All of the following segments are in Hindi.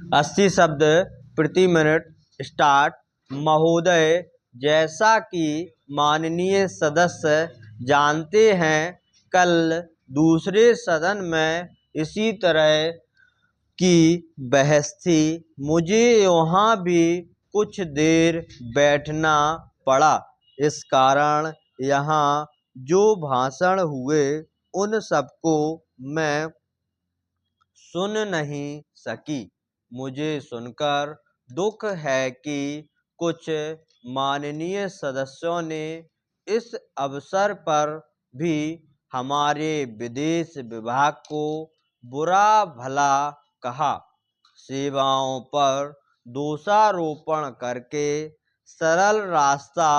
80 शब्द प्रति मिनट। स्टार्ट। महोदय, जैसा कि माननीय सदस्य जानते हैं, कल दूसरे सदन में इसी तरह की बहस थी। मुझे वहाँ भी कुछ देर बैठना पड़ा। इस कारण यहाँ जो भाषण हुए उन सबको मैं सुन नहीं सकी। मुझे सुनकर दुख है कि कुछ माननीय सदस्यों ने इस अवसर पर भी हमारे विदेश विभाग को बुरा भला कहा। सेवाओं पर दोषारोपण करके सरल रास्ता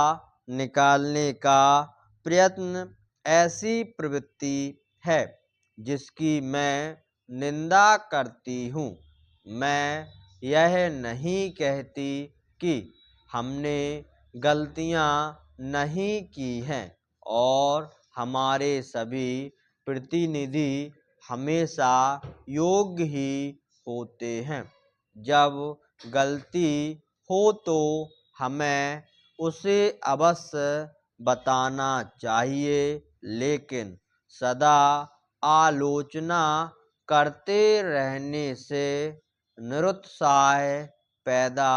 निकालने का प्रयत्न ऐसी प्रवृत्ति है जिसकी मैं निंदा करती हूँ। मैं यह नहीं कहती कि हमने गलतियाँ नहीं की हैं और हमारे सभी प्रतिनिधि हमेशा योग्य ही होते हैं। जब गलती हो तो हमें उसे अवश्य बताना चाहिए, लेकिन सदा आलोचना करते रहने से निरुत्साह पैदा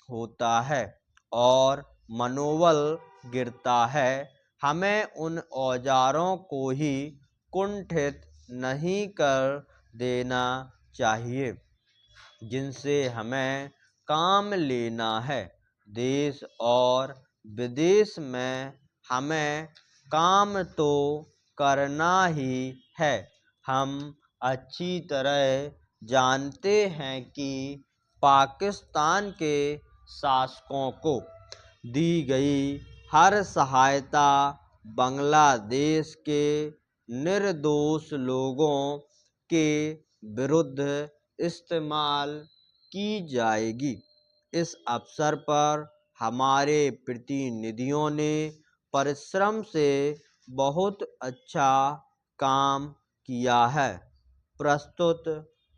होता है और मनोबल गिरता है। हमें उन औजारों को ही कुंठित नहीं कर देना चाहिए जिनसे हमें काम लेना है। देश और विदेश में हमें काम तो करना ही है। हम अच्छी तरह जानते हैं कि पाकिस्तान के शासकों को दी गई हर सहायता बांग्लादेश के निर्दोष लोगों के विरुद्ध इस्तेमाल की जाएगी। इस अवसर पर हमारे प्रतिनिधियों ने परिश्रम से बहुत अच्छा काम किया है। प्रस्तुत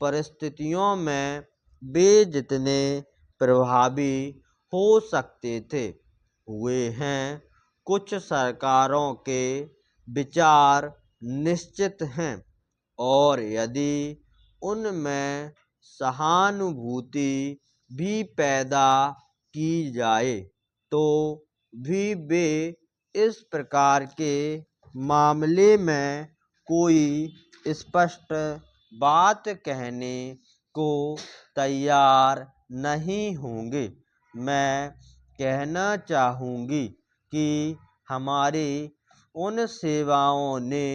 परिस्थितियों में वे जितने प्रभावी हो सकते थे हुए हैं। कुछ सरकारों के विचार निश्चित हैं और यदि उनमें सहानुभूति भी पैदा की जाए तो भी वे इस प्रकार के मामले में कोई स्पष्ट बात कहने को तैयार नहीं होंगे। मैं कहना चाहूँगी कि हमारी उन सेवाओं ने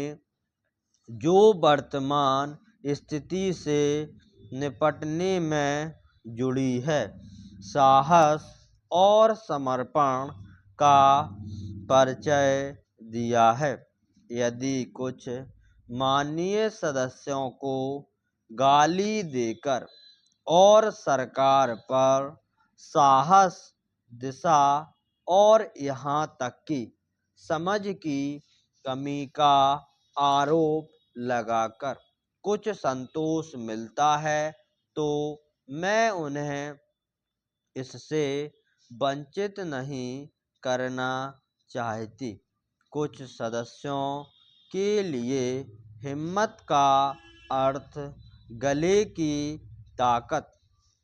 जो वर्तमान स्थिति से निपटने में जुड़ी है, साहस और समर्पण का परिचय दिया है। यदि कुछ माननीय सदस्यों को गाली देकर और सरकार पर साहस, दिशा और यहाँ तक कि समझ की कमी का आरोप लगाकर कुछ संतोष मिलता है तो मैं उन्हें इससे वंचित नहीं करना चाहती। कुछ सदस्यों के लिए हिम्मत का अर्थ गले की ताकत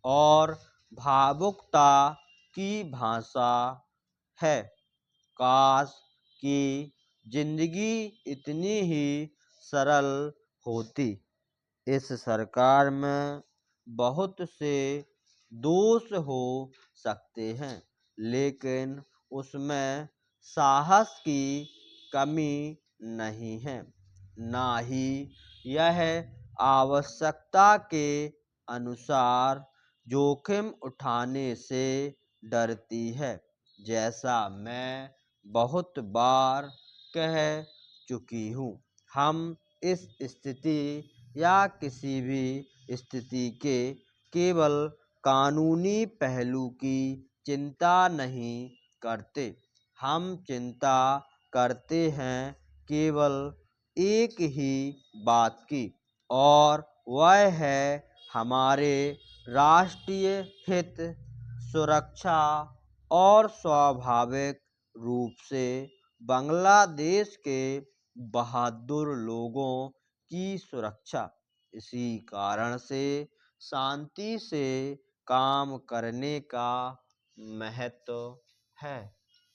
और भावुकता की भाषा है। काश कि जिंदगी इतनी ही सरल होती। इस सरकार में बहुत से दोष हो सकते हैं, लेकिन उसमें साहस की कमी नहीं है, ना ही यह आवश्यकता के अनुसार जोखिम उठाने से डरती है। जैसा मैं बहुत बार कह चुकी हूँ, हम इस स्थिति या किसी भी स्थिति के केवल कानूनी पहलू की चिंता नहीं करते। हम चिंता करते हैं केवल एक ही बात की, और वह है हमारे राष्ट्रीय हित, सुरक्षा और स्वाभाविक रूप से बांग्लादेश के बहादुर लोगों की सुरक्षा। इसी कारण से शांति से काम करने का महत्व है।